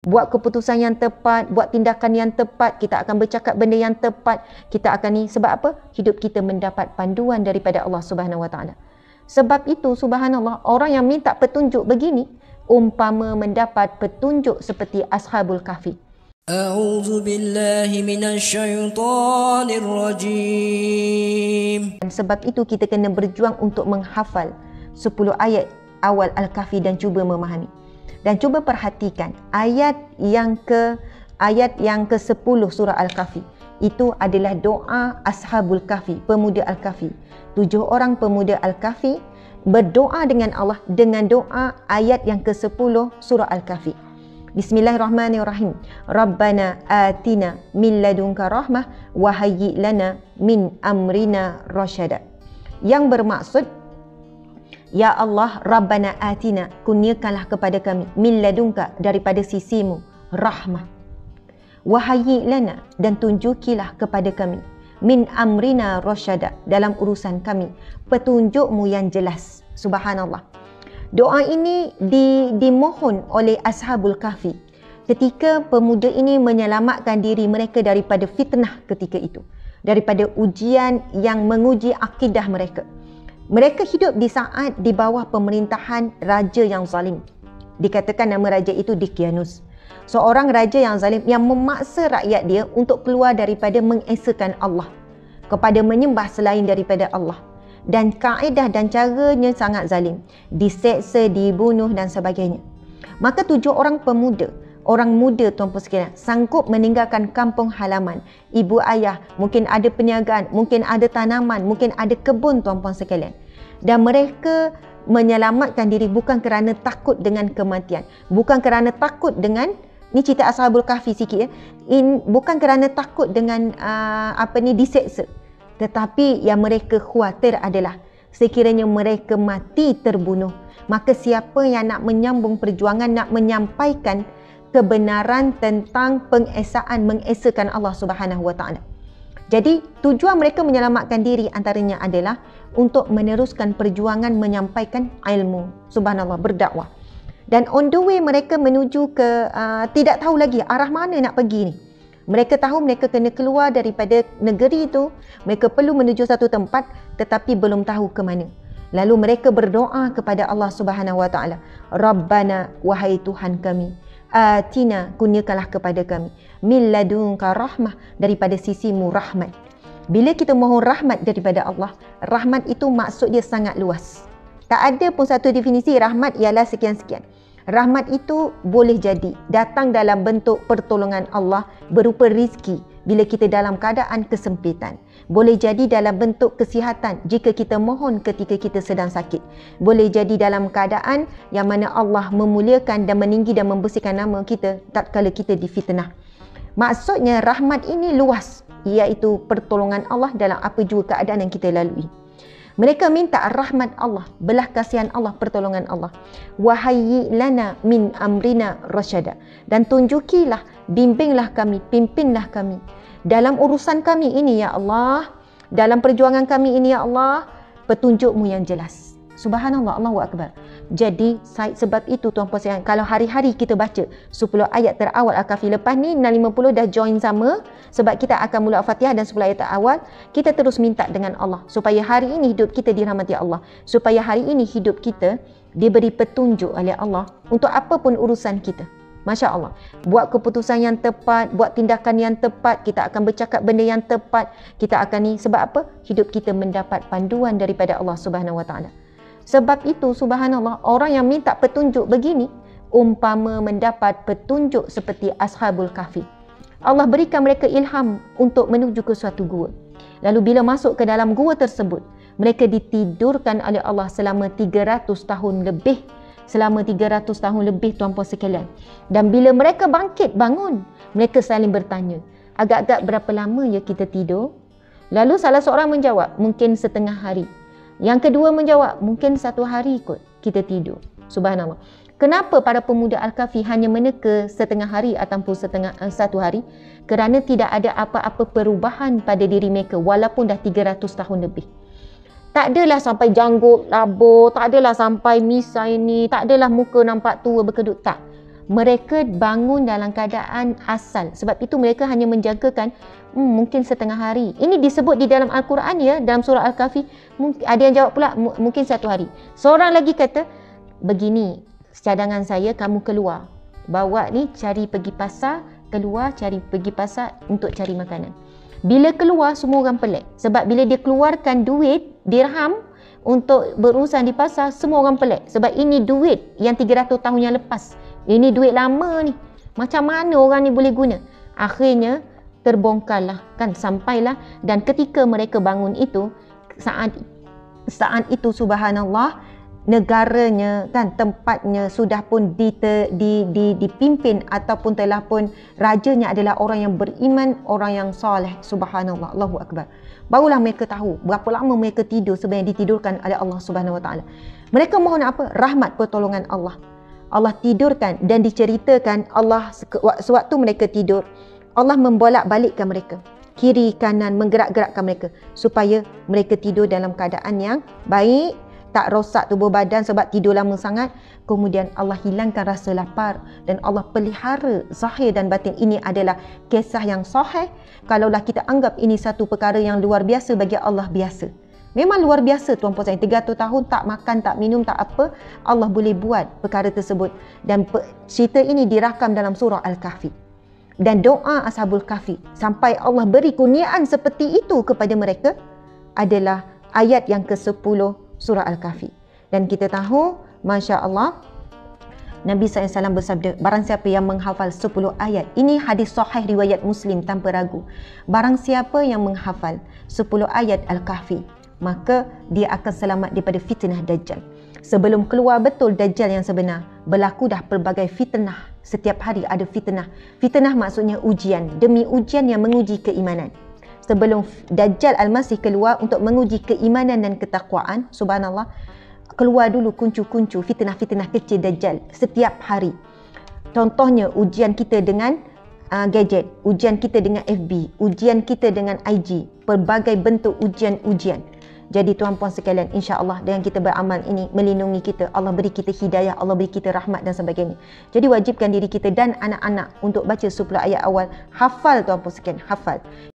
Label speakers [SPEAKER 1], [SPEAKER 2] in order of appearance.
[SPEAKER 1] buat keputusan yang tepat, buat tindakan yang tepat, kita akan bercakap benda yang tepat, kita akan ni. Sebab apa? Hidup kita mendapat panduan daripada Allah Subhanahu Wa Taala. Sebab itu subhanallah, orang yang minta petunjuk begini umpama mendapat petunjuk seperti Ashabul Kahfi.
[SPEAKER 2] A'udzu billahi minasyaitonir rajim.
[SPEAKER 1] Sebab itu kita kena berjuang untuk menghafal 10 ayat awal Al-Kahfi dan cuba memahami. Dan cuba perhatikan ayat yang ke-10 surah Al-Kahfi. Itu adalah doa Ashabul Kahfi, pemuda Al-Kahfi. 7 orang pemuda Al-Kahfi berdoa dengan Allah dengan doa ayat yang ke-10 surah Al-Kahfi. Bismillahirrahmanirrahim. Rabbana atina min ladunka rahmah wa hayyi lana min amrina rasyada. Yang bermaksud, ya Allah, Rabbana atina, kurniakanlah kepada kami min ladunka, daripada sisimu, rahmah. Wa hayyi lana, dan tunjukilah kepada kami min amrina rasyada, dalam urusan kami petunjukmu yang jelas. Subhanallah. Doa ini dimohon oleh Ashabul Kahfi ketika pemuda ini menyelamatkan diri mereka daripada fitnah ketika itu, daripada ujian yang menguji akidah mereka. Mereka hidup di saat di bawah pemerintahan raja yang zalim. Dikatakan nama raja itu Daqyanus. Seorang raja yang zalim yang memaksa rakyat dia untuk keluar daripada mengesakan Allah kepada menyembah selain daripada Allah. Dan kaedah dan caranya sangat zalim. Diseksa, dibunuh dan sebagainya. Maka 7 orang pemuda, orang muda tuan-puan sekalian, sanggup meninggalkan kampung halaman, ibu ayah, mungkin ada perniagaan, mungkin ada tanaman, mungkin ada kebun tuan-puan sekalian. Dan mereka menyelamatkan diri bukan kerana takut dengan kematian, bukan kerana takut dengan, ni cerita Ashabul Kahfi sikit ya, bukan kerana takut dengan diseksa, tetapi yang mereka khawatir adalah sekiranya mereka mati terbunuh, maka siapa yang nak menyambung perjuangan, nak menyampaikan kebenaran tentang mengesakan Allah Subhanahu Wa Taala. Jadi tujuan mereka menyelamatkan diri antaranya adalah untuk meneruskan perjuangan menyampaikan ilmu. Subhanallah, berdakwah. Dan on the way mereka menuju ke tidak tahu lagi arah mana nak pergi ni. Mereka tahu mereka kena keluar daripada negeri itu, mereka perlu menuju satu tempat tetapi belum tahu ke mana. Lalu mereka berdoa kepada Allah Subhanahu Wa Taala, Rabbana, wahai Tuhan kami, atina, kurniakanlah kepada kami min ladunka rahmah, daripada sisimu rahmat. Bila kita mohon rahmat daripada Allah, rahmat itu maksud dia sangat luas. Tak ada pun satu definisi rahmat ialah sekian-sekian. Rahmat itu boleh jadi datang dalam bentuk pertolongan Allah berupa rizki bila kita dalam keadaan kesempitan. Boleh jadi dalam bentuk kesihatan jika kita mohon ketika kita sedang sakit. Boleh jadi dalam keadaan yang mana Allah memuliakan dan meninggi dan membersihkan nama kita tatkala kita difitnah. Maksudnya rahmat ini luas, iaitu pertolongan Allah dalam apa jua keadaan yang kita lalui. Mereka minta rahmat Allah, belah kasihan Allah, pertolongan Allah. Wahayyi lana min amrina rasyada, dan tunjukilah, bimbinglah kami, pimpinlah kami dalam urusan kami ini ya Allah, dalam perjuangan kami ini ya Allah, petunjukmu yang jelas. Subhanallah, Allahu Akbar. Jadi sebab itu tuan-puan sekalian, kalau hari-hari kita baca 10 ayat terawal Al-Kahfi, lepas ni 650 dah join sama, sebab kita akan mula Al-Fatihah dan 10 ayat terawal, kita terus minta dengan Allah supaya hari ini hidup kita dirahmati Allah, supaya hari ini hidup kita diberi petunjuk oleh Allah untuk apapun urusan kita. Masya Allah, buat keputusan yang tepat, buat tindakan yang tepat, kita akan bercakap benda yang tepat, kita akan ni. Sebab apa? Hidup kita mendapat panduan daripada Allah Subhanahu Wa Taala. Sebab itu subhanallah, orang yang minta petunjuk begini umpama mendapat petunjuk seperti Ashabul Kahfi. Allah berikan mereka ilham untuk menuju ke suatu gua. Lalu bila masuk ke dalam gua tersebut, mereka ditidurkan oleh Allah selama 300 tahun lebih. Selama 300 tahun lebih tuan-puan sekalian. Dan bila mereka bangkit bangun, mereka saling bertanya, agak-agak berapa lama ya kita tidur? Lalu salah seorang menjawab, mungkin setengah hari. Yang kedua menjawab, mungkin 1 hari kot kita tidur. Subhanallah. Kenapa para pemuda Al-Kahfi hanya meneka setengah hari ataupun 1 hari? Kerana tidak ada apa-apa perubahan pada diri mereka walaupun dah 300 tahun lebih. Tak adalah sampai janggut, labur, tak adalah sampai misai ni, tak adalah muka nampak tua berkedut, tak. mereka bangun dalam keadaan asal. Sebab itu mereka hanya menjagakan mungkin setengah hari. Ini disebut di dalam Al-Quran ya, dalam surah Al-Kahfi. Ada yang jawab pula mungkin 1 hari. Seorang lagi kata, begini cadangan saya, kamu keluar. Bawa ni cari pergi pasar, keluar cari pergi pasar untuk cari makanan. Bila keluar semua orang pelik. Sebab bila dia keluarkan duit, dirham untuk berurusan di pasar, semua orang pelik. Sebab ini duit yang 300 tahun yang lepas. Ini duit lama ni. Macam mana orang ni boleh guna? Akhirnya terbongkarlah kan, sampailah, dan ketika mereka bangun itu, saat itu subhanallah, negaranya kan, tempatnya sudah pun dipimpin ataupun telah pun rajanya adalah orang yang beriman, orang yang soleh. Subhanallah, Allahu Akbar. Barulah mereka tahu berapa lama mereka tidur sebenarnya ditidurkan oleh Allah Subhanahu Wa Taala. Mereka mohon apa? Rahmat pertolongan Allah. Allah tidurkan dan diceritakan Allah sewaktu mereka tidur, Allah membolak-balikkan mereka, kiri kanan, menggerak-gerakkan mereka supaya mereka tidur dalam keadaan yang baik, tak rosak tubuh badan sebab tidur lama sangat. Kemudian Allah hilangkan rasa lapar dan Allah pelihara zahir dan batin. Ini adalah kisah yang sahih. Kalaulah kita anggap ini satu perkara yang luar biasa, bagi Allah biasa. Memang luar biasa tuan-puan sekalian. 300 tahun tak makan, tak minum, tak apa, Allah boleh buat perkara tersebut. Dan cerita ini dirakam dalam surah Al-Kahfi. Dan doa Ashabul Kahfi sampai Allah beri kurniaan seperti itu kepada mereka adalah ayat yang ke-10 surah Al-Kahfi. Dan kita tahu, Masya Allah, Nabi SAW bersabda, barang siapa yang menghafal 10 ayat, ini hadis sahih riwayat Muslim tanpa ragu, barang siapa yang menghafal 10 ayat Al-Kahfi, maka dia akan selamat daripada fitnah Dajjal. Sebelum keluar betul Dajjal yang sebenar, berlaku dah pelbagai fitnah. Setiap hari ada fitnah. Fitnah maksudnya ujian, demi ujian yang menguji keimanan. Sebelum Dajjal Al-Masih keluar untuk menguji keimanan dan ketakwaan, subhanallah, keluar dulu kuncu-kuncu fitnah-fitnah kecil Dajjal setiap hari. Contohnya ujian kita dengan gadget, ujian kita dengan FB, ujian kita dengan IG, pelbagai bentuk ujian-ujian. Jadi tuan-puan sekalian, insya-Allah dengan kita beramal ini melindungi kita, Allah beri kita hidayah, Allah beri kita rahmat dan sebagainya. Jadi wajibkan diri kita dan anak-anak untuk baca 10 ayat awal. Hafal tuan-puan sekalian, hafal.